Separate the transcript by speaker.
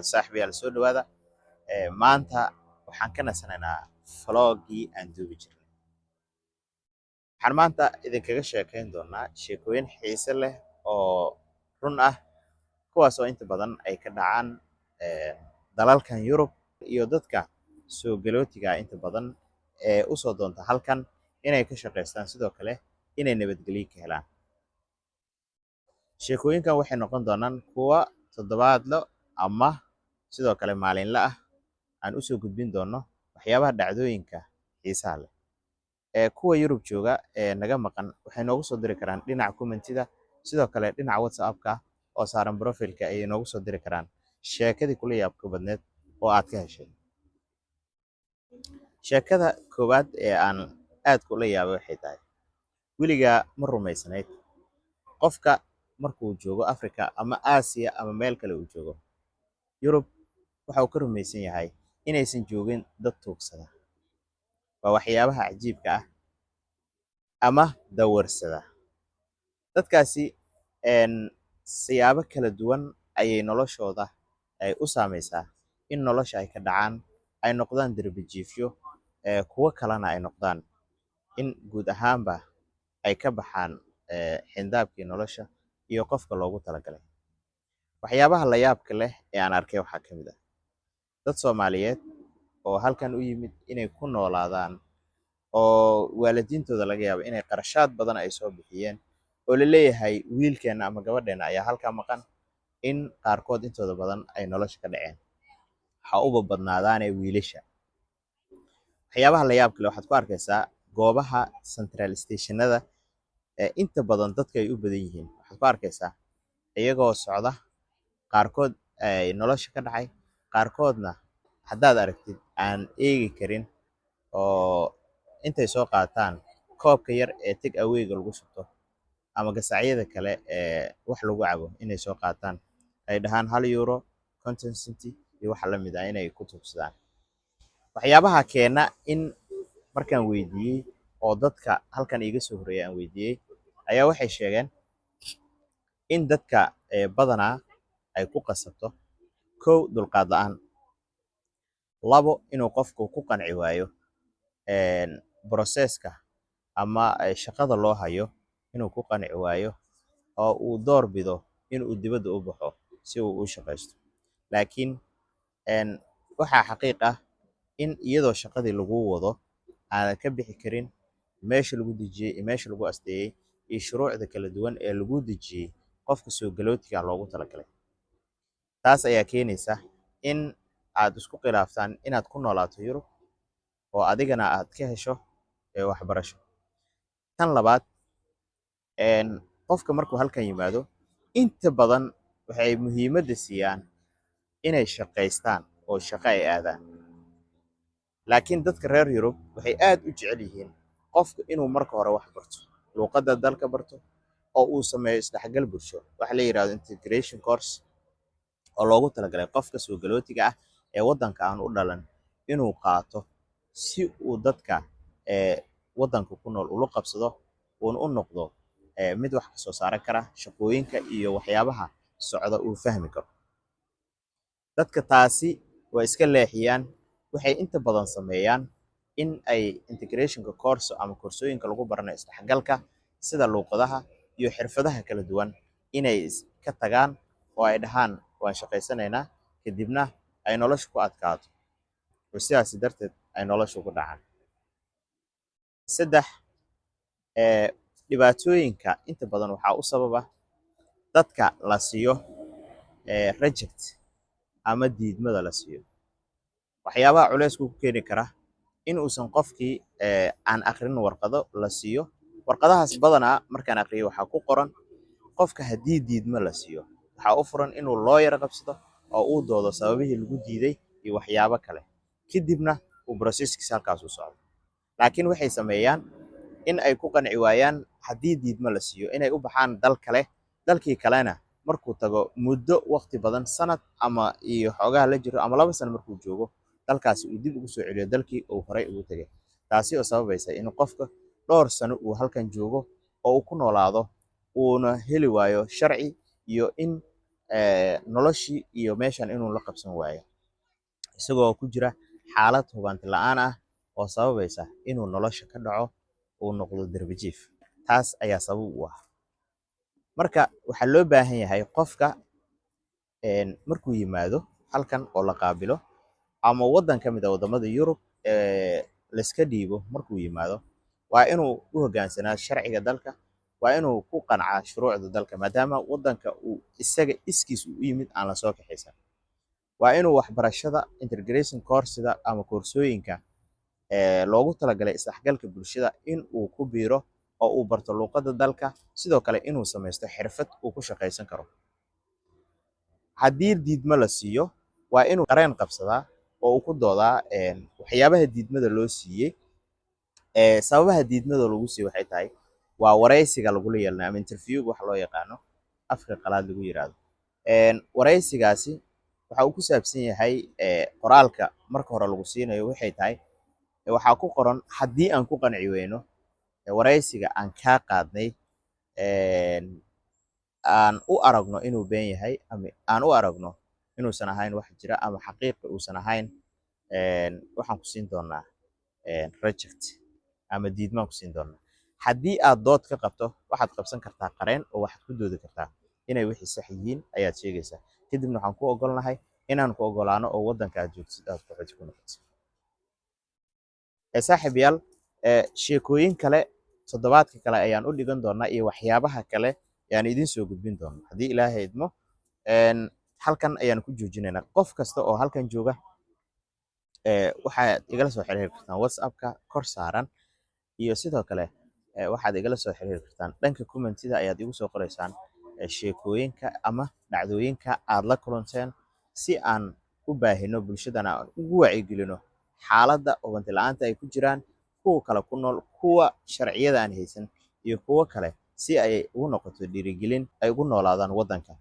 Speaker 1: saaxiibayaal soo dhawaada. Maanta waxaan ka nasanaynaa vloggii aan duubi jirnay. Waxaan maanta idinkaga sheekayn doonaa sheekooyin xiise leh oo run ah, kuwaas oo inta badan ay ka dhacaan dalalkan Yurub iyo dadka soo galootiga inta badan ee u soo doonta halkan inay ka shaqaystaan, sidoo kale inay nabadgelyo ka helaan. Sheekooyinkan waxay noqon doonaan kuwa toddobaadle ama sidoo kale maalinle ah aan u soo gudbin doono waxyaabaha dhacdooyinka xiisaha leh. Kuwa Yurub jooga ee naga maqan waxay noogu soo diri karaan dhinaca commentida, sidoo kale dhinaca WhatsApp-ka oo saaran profile-ka ayay noogu soo diri karaan sheekadii kula yaabka badneed oo aad ka heshay. Sheekada koowaad ee aan aad kula yaabay waxay tahay, weligaa ma rumaysanayd qofka markuu joogo Afrika ama Aasiya ama meel kale uu joogo Yurub waxa uu ka rumaysan yahay inaysan joogin dad tuugsada. Waa waxyaabaha cajiibka ah ama dawarsada. Dadkaasi siyaabo kala duwan ayay noloshooda ay u saamaysaa in nolosha ay ka dhacaan, ay noqdaan derbi jiifyo, kuwo kalena ay noqdaan in guud ahaanba ay ka baxaan xindaabkii nolosha iyo qofka loogu talagalay. Waxyaabaha la yaabka leh ee aan arkay waxaa ka mid ah dad Soomaaliyeed oo halkan u yimid inay ku noolaadaan, oo waalidiintooda laga yaabo inay qarashaad badan ay soo bixiyeen, oo la leeyahay wiilkeena ama gabadheena ayaa halkaa maqan, in qaarkood intooda badan ay nolosha ka dhaceen. Waxaa uba badnaadaanee wiilasha. Waxyaabaha la yaabka leh waxaad ku arkaysaa goobaha central stationada inta badan dadka ay u badan yihiin. Waxaad ku arkaysaa iyagoo socda, qaarkood ay nolosha ka dhacay, qaarkoodna haddaad aragtid aan eegi karin, oo intay soo qaataan koobka yar ee take away-ga lagu shubto ama gasacyada kale ee wax lagu cabo inay soo qaataan, ay dhahaan €1 50 senti iyo waxa la mid ah inay ku tuugsadaan. Waxyaabaha keena in markaan weydiiyey oo dadka halkan iga soo horreeyay aan weydiiyey ayaa waxay sheegeen in dadka badanaa ay ku qasabto 1 dulqaad la'aan, 2 inuu qofku ku qanci waayo process-ka ama shaqada loo hayo inuu ku qanci waayo oo uu door bido inuu dibadda u baxo si uu u shaqaysto. Laakiin waxaa xaqiiq ah in iyadoo shaqadii lagu wado aanad ka bixi karin meesha lagu dejiyey iyo meesha lagu asteeyey iyo shuruucda kala duwan ee lagu dejiyey qofka soo galootiga loogu talagalay. Taas ayaa keenaysa in aad isku khilaaftaan inaad ku noolaato Yurub oo adigana aad ka hesho waxbarasho. Tan labaad, qofka markuu halkan yimaado inta badan waxay muhiimadda siiyaan inay shaqaystaan oo shaqo ay aadaan. Laakiin dadka reer Yurub waxay aad u jecel yihiin qofka inuu marka hore wax barto, luqadda dalka barto, oo uu sameeyo isdhexgal bulsho, waxa la yiraahdo integration course oo loogu talagalay qofka soo galootiga ah ee waddanka aan u dhalan inuu qaato si uu dadka waddanka ku nool ula qabsado, uuna u noqdo mid wax ka soo saaran kara shaqooyinka iyo waxyaabaha socda uu fahmi karo. Dadka taasi way iska leexiyaan, waxay inta badan sameeyaan in ay integrationka course ama koorsooyinka lagu baranayo isdhexgalka sida luqadaha iyo xirfadaha kala duwan inay ka tagaan oo ay dhahaan waan shaqaysanaynaa, kadibna ay nolosha ku adkaato oo sidaas darteed ay nolosha ku dhacaan. 3, dhibaatooyinka inta badan waxaa u sababa dadka la siiyo reject ama diidmada la siiyo. Waxyaabaha culeysku ku keeni kara in uusan qofkii aan akhrin warqado la siiyo. Warqadahaas badanaa markaan akhriyo waxaa ku qoran qofka haddii diidmo la siiyo waxaa u furan inuu lawyer qabsado oo uu doodo sababihii lagu diiday iyo waxyaabo kale, kadibna uu processkiisa halkaas u socdo. Laakiin waxay sameeyaan in ay ku qanci waayaan haddii diidmo la siiyo inay u baxaan dal kale, dalkii kalena markuu tago muddo waqti badan sanad ama iyo xoogaha la jiro ama 2 sano markuu joogo dalkaasi uu dib ugu soo celiyo dalkii uu horay ugu tagay. Taasi oo sababaysa in qofka dhowr sano uu halkan joogo oo uu ku noolaado uuna heli waayo sharci iyo in noloshii iyo meeshan inuu la qabsan waayo isagoo ku jira xaalad hubanti la'aan ah oo sababaysa inuu nolosha ka dhaco uu noqdo derbi jiif. Taas ayaa sabab u ah. Marka waxaa loo baahan yahay qofka markuu yimaado halkan oo la qaabilo ama waddan ka mid ah waddamada Yurub layska dhiibo markuu yimaado, waa inuu u hoggaansanaa sharciga dalka, waa inuu ku qancaa shuruucda dalka maadaama waddanka uu isaga iskiis u yimid aan la soo kaxaysan. Waa inuu waxbarashada integration course-da ama koorsooyinka loogu talagalay isdhexgalka bulshada in uu ku biiro oo uu barto luqadda dalka, sidoo kale inuu samaysto xirfad uu ku shaqaysan karo. Haddii diidmo la siiyo, waa inuu qareen qabsadaa oo uu ku doodaa waxyaabaha diidmada loo siiyey. Sababaha diidmada lagu siiyey waxay tahay waa wareysiga lagula yeelanayo ama interview waxa loo yaqaano afka qalaad lagu yiraahdo. Wareysigaasi waxa uu ku saabsan yahay qoraalka marka hore lagu siinayo waxay tahay waxaa ku qoran haddii aan ku qanci weyno wareysiga aan kaa qaadnay aan u aragno inuu been yahay ama aan u aragno inuusan ahayn wax jira ama xaqiiqi uusan ahayn, waxaan ku siin doonaa reject ama diidmaan ku siin doonaa. Haddii aad dood ka qabto, waxaad qabsan kartaa qareen oo waxaad ku doodi kartaa inay wixii sax yihiin ayaad sheegaysaa. Kadibna waxaan ku ogolnahay inaan ku ogolaano oo waddanka aad joogtid aad ku xoj ku noqotid. Saaxiibayaal, sheekooyin kale toddobaadka kale ayaan u dhigan doonaa iyo waxyaabaha kale ayaan idiin soo gudbin doonaa haddii Ilaahay idmo. Halkan ayaan ku joojinaynaa. Qof kasta oo halkan jooga waxaad igala soo xiriiri kartaan WhatsApp-ka kor saaran, iyo sidoo kale waxaad igala soo xiriiri kartaan dhanka comment-ida ayaad igu soo qoraysaan sheekooyinka ama dhacdooyinka aad la kulanteen si aan u baahino bulshadana aan ugu wacyigelino xaaladda hubanti la'aanta ay ku jiraan kuwa kale ku nool, kuwa sharciyada aan haysan iyo kuwa kale si ay ugu noqoto dhiirigelin ay ugu noolaadaan waddanka.